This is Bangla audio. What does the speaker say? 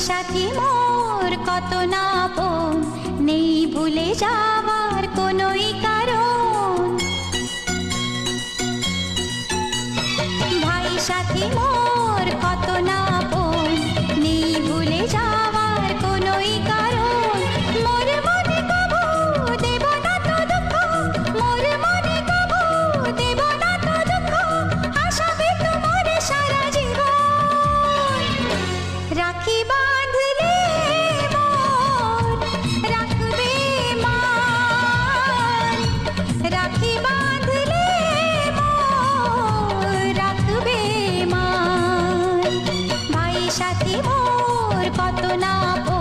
সাথী মোর কত না আপন, নেই ভুলে যাওয়ার কোনোই কারণ। ভাই সাথী মোর কত না আপন, নেই ভুলে যাওয়ার কোনোই কারণ। মোর মনে কবু দেব না তো দুঃখ, মোর মনে কবু দেব না তো দুঃখ, আশাবে তোমার সারা জীবন। রাখি বাঁধলে মোর রাখবে মান, রাখি বাঁধলে মোর রাখবে মান। ভাই সাথী মোর কত না আপন,